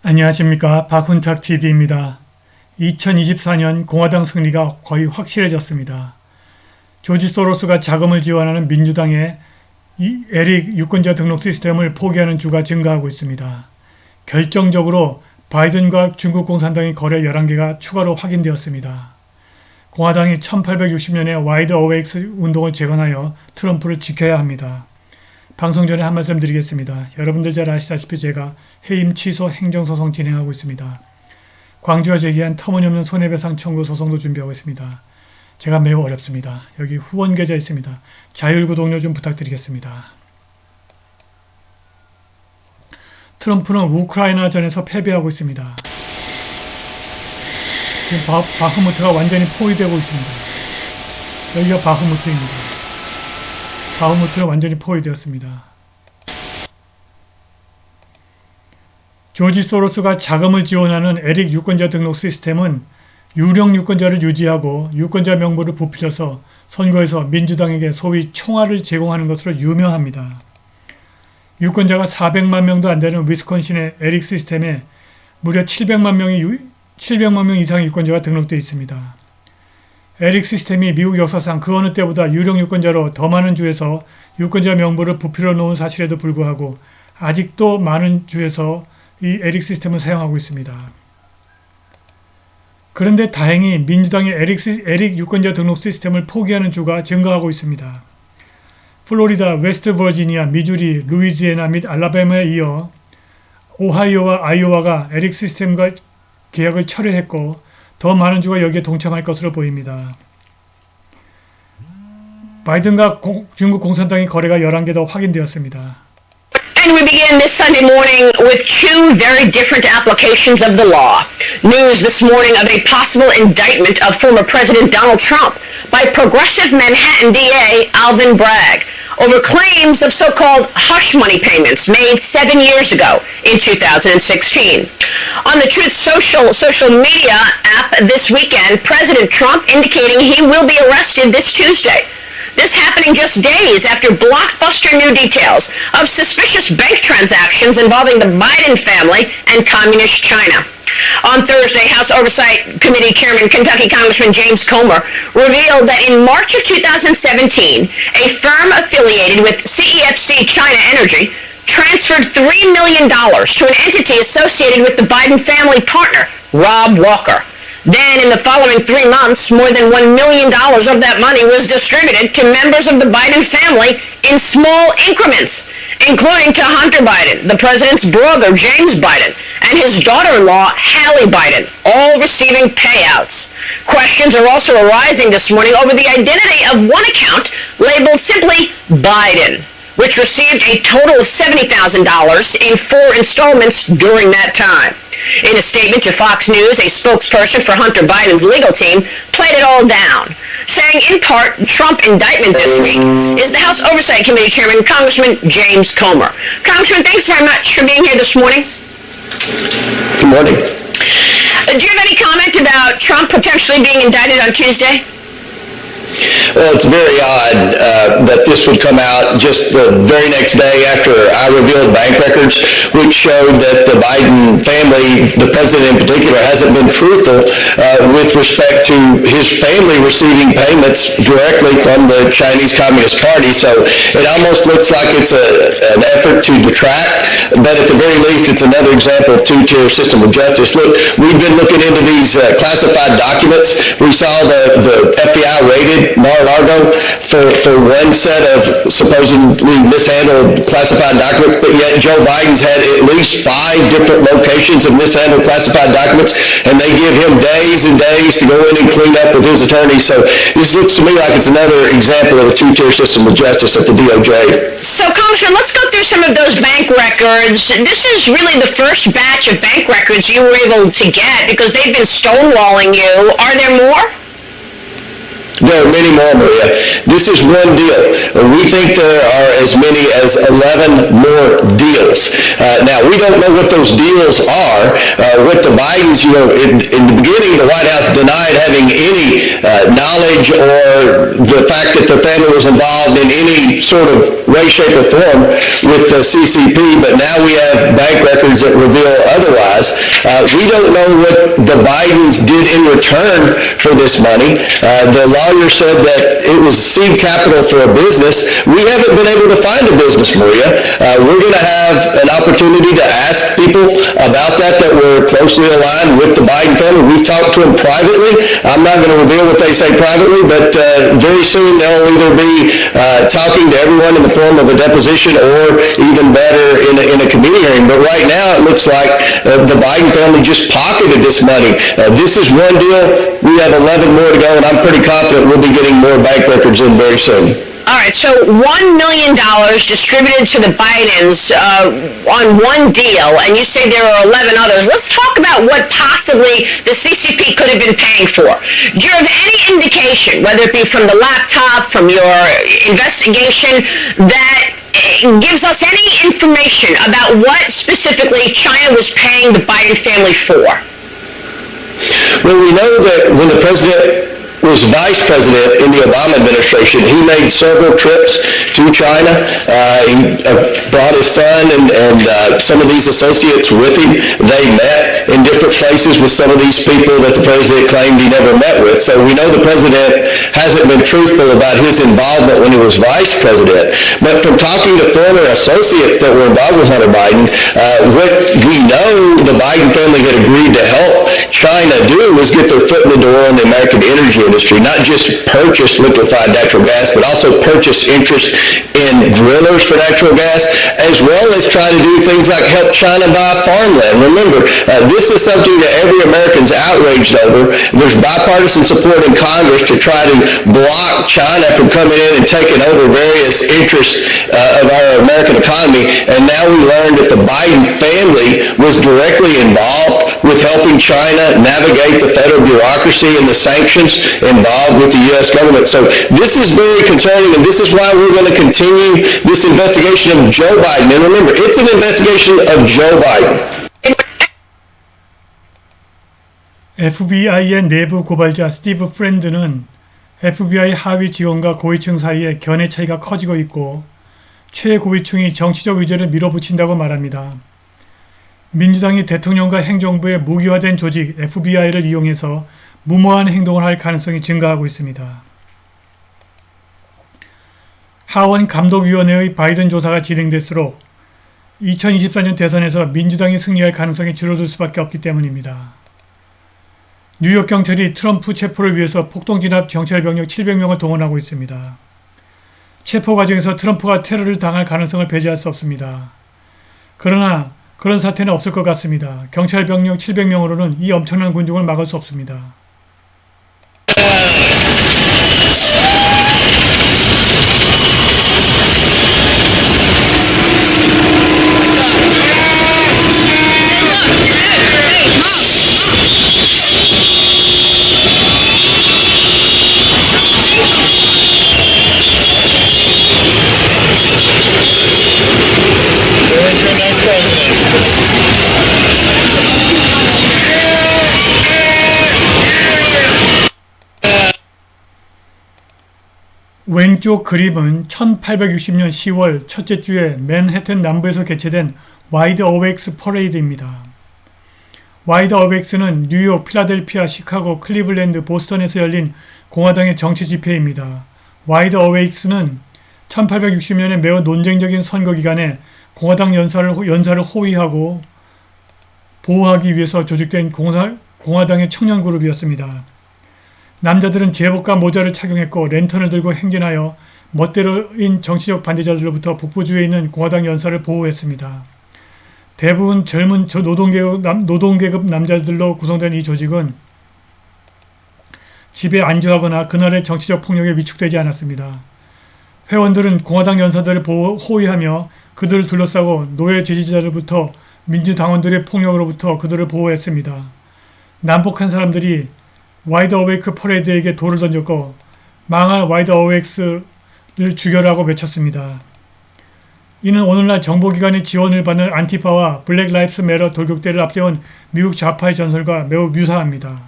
안녕하십니까. 박훈탁TV입니다. 2024년 공화당 승리가 거의 확실해졌습니다. 조지 소로스가 자금을 지원하는 민주당의 에릭 유권자 등록 시스템을 포기하는 주가 증가하고 있습니다. 결정적으로 바이든과 중국공산당의 거래 11개가 추가로 확인되었습니다. 공화당이 1860년에 와이드 어웨이크 운동을 재건하여 트럼프를 지켜야 합니다. 방송 전에 한 말씀 드리겠습니다. 여러분들 잘 아시다시피 제가 해임 취소 행정소송 진행하고 있습니다. 광주와 제기한 터무니없는 손해배상 청구 소송도 준비하고 있습니다. 제가 매우 어렵습니다. 여기 후원 계좌 있습니다. 자율구독료 좀 부탁드리겠습니다. 트럼프는 우크라이나전에서 패배하고 있습니다. 지금 바흐무트가 완전히 포위되고 있습니다. 여기가 바흐무트입니다. 바흐무트는 완전히 포위되었습니다. 조지 소로스가 자금을 지원하는 에릭 유권자 등록 시스템은 유령 유권자를 유지하고 유권자 명부를 부풀려서 선거에서 민주당에게 소위 총알을 제공하는 것으로 유명합니다. 유권자가 400만 명도 안 되는 위스콘신의 에릭 시스템에 무려 700만 명 이상의 유권자가 등록되어 있습니다. 에릭 시스템이 미국 역사상 그 어느 때보다 유령 유권자로 더 많은 주에서 유권자 명부를 부풀려 놓은 사실에도 불구하고 아직도 많은 주에서 이 에릭 시스템을 사용하고 있습니다. 그런데 다행히 민주당의 에릭 유권자 등록 시스템을 포기하는 주가 증가하고 있습니다. 플로리다, 웨스트 버지니아, 미주리, 루이지애나 및 알라바마에 이어 오하이오와 아이오와가 에릭 시스템과 계약을 철회했고 더 많은 주가 여기에 동참할 것으로 보입니다. 바이든과 중국 공산당의 거래가 11개 더 확인되었습니다. And we begin this Sunday morning with two very different applications of the law. News this morning of a possible indictment of former President Donald Trump by progressive Manhattan DA Alvin Bragg over claims of so-called hush money payments made 7 years ago in 2016. On the Truth social media app this weekend, President Trump indicating he will be arrested this Tuesday. This happening just days after blockbuster new details of suspicious bank transactions involving the Biden family and Communist China. On Thursday, House Oversight Committee Chairman Kentucky Congressman James Comer revealed that in March of 2017, a firm affiliated with CEFC China Energy transferred $3 million to an entity associated with the Biden family partner, Rob Walker. Then, in the following 3 months, more than $1 million of that money was distributed to members of the Biden family in small increments, including to Hunter Biden, the president's brother, James Biden, and his daughter-in-law, Hallie Biden, all receiving payouts. Questions are also arising this morning over the identity of one account labeled simply Biden, which received a total of $70,000 in 4 installments during that time. In a statement to Fox News, a spokesperson for Hunter Biden's legal team played it all down, saying in part, Trump indictment this week is the House Oversight Committee Chairman, Congressman James Comer. Congressman, thanks very much for being here this morning. Good morning. Do you have any comment about Trump potentially being indicted on Tuesday? Well, it's very odd that this would come out just the very next day after I revealed bank records, which showed that the Biden family, the president in particular, hasn't been truthful with respect to his family receiving payments directly from the Chinese Communist Party. So it almost looks like it's an effort to detract, but at the very least, it's another example of two-tier system of justice. Look, we've been looking into these classified documents. We saw the FBI raided Mar-a-Lago for one set of supposedly mishandled classified documents, but yet Joe Biden's had at least 5 different locations of mishandled classified documents, and they give him days and days to go in and clean up with his attorneys. So this looks to me like it's another example of a two-tier system of justice at the DOJ. So, Congressman, let's go through some of those bank records. This is really the first batch of bank records you were able to get because they've been stonewalling you. Are there more? There are many more, Maria. This is one deal. We think there are as many as 11 more deals. Now, we don't know what those deals are. With the Bidens, in the beginning, the White House denied having any knowledge or the fact that their family was involved in any sort of way, shape, or form with the CCP, but now we have bank records that reveal otherwise. We don't know what the Bidens did in return for this money. The lawyer said that it was seed capital for a business. We haven't been able to find a business, Maria. We're going to have an opportunity to ask people about that were closely aligned with the Biden family. We've talked to them privately. I'm not going to reveal what they say privately, but very soon they'll either be talking to everyone in the form of a deposition or even better in a committee hearing. But right now it looks like the Biden family just pocketed this money. This is one deal. We have 11 more to go, and I'm pretty confident we'll be getting more bank records in very soon. All right, so $1 million distributed to the Bidens on one deal, and you say there are 11 others. Let's talk about what possibly the CCP could have been paying for. Do you have any indication, whether it be from the laptop, from your investigation, that gives us any information about what specifically China was paying the Biden family for? Well, we know that when the president was vice president in the Obama administration, he made several trips to China. He brought his son and some of these associates with him. They met in different places with some of these people that the president claimed he never met with. So we know the president hasn't been truthful about his involvement when he was vice president. But from talking to former associates that were involved with Hunter Biden, what we know the Biden family had agreed to help China do was get their foot in the door in the American energy industry, not just purchase liquefied natural gas, but also purchase interest in drillers for natural gas, as well as try to do things like help China buy farmland. Remember, this is something that every American's outraged over. There's bipartisan support in Congress to try to block China from coming in and taking over various interests of our American economy. And now we learned that the Biden family was directly involved with helping China navigate the federal bureaucracy and the sanctions involved with the U.S. government. So this is very concerning, and this is why we're going to continue this investigation of Joe Biden. And remember, it's an investigation of Joe Biden. FBI의 내부 고발자 스티브 프렌드는 FBI 하위 직원과 고위층 사이에 견해 차이가 커지고 있고 최고위층이 정치적 의제를 밀어붙인다고 말합니다. 민주당이 대통령과 행정부의 무기화된 조직 FBI를 이용해서 무모한 행동을 할 가능성이 증가하고 있습니다. 하원 감독위원회의 바이든 조사가 진행될수록 2024년 대선에서 민주당이 승리할 가능성이 줄어들 수밖에 없기 때문입니다. 뉴욕 경찰이 트럼프 체포를 위해서 폭동진압 경찰병력 700명을 동원하고 있습니다. 체포 과정에서 트럼프가 테러를 당할 가능성을 배제할 수 없습니다. 그러나 그런 사태는 없을 것 같습니다. 경찰병력 700명으로는 이 엄청난 군중을 막을 수 없습니다. 왼쪽 그림은 1860년 10월 첫째 주에 맨해튼 남부에서 개최된 와이드 어웨이크 퍼레이드입니다. 와이드 어웨이크는 뉴욕, 필라델피아, 시카고, 클리블랜드, 보스턴에서 열린 공화당의 정치 집회입니다. 와이드 어웨이크는 1860년에 매우 논쟁적인 선거 기간에 공화당 연사를 호위하고 보호하기 위해서 조직된 공화당의 청년 그룹이었습니다. 남자들은 제복과 모자를 착용했고 랜턴을 들고 행진하여 멋대로인 정치적 반대자들로부터 북부주에 있는 공화당 연사를 보호했습니다. 대부분 젊은 노동계급 남자들로 구성된 이 조직은 집에 안주하거나 그날의 정치적 폭력에 위축되지 않았습니다. 회원들은 공화당 연사들을 호위하며 그들을 둘러싸고 노예 지지자들부터 민주당원들의 폭력으로부터 그들을 보호했습니다. 난폭한 사람들이 와이드 어웨이크 퍼레이드에게 돌을 던졌고 망할 와이드 어웨이스를 죽여라고 외쳤습니다. 이는 오늘날 정보기관의 지원을 받는 안티파와 블랙 라이프스 매러 돌격대를 앞세운 미국 좌파의 전설과 매우 묘사합니다.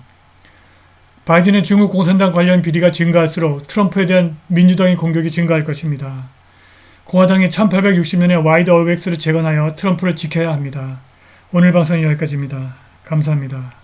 바이든의 중국 공산당 관련 비리가 증가할수록 트럼프에 대한 민주당의 공격이 증가할 것입니다. 공화당이 1860년에 와이드 어웨이스를 재건하여 트럼프를 지켜야 합니다. 오늘 방송은 여기까지입니다. 감사합니다.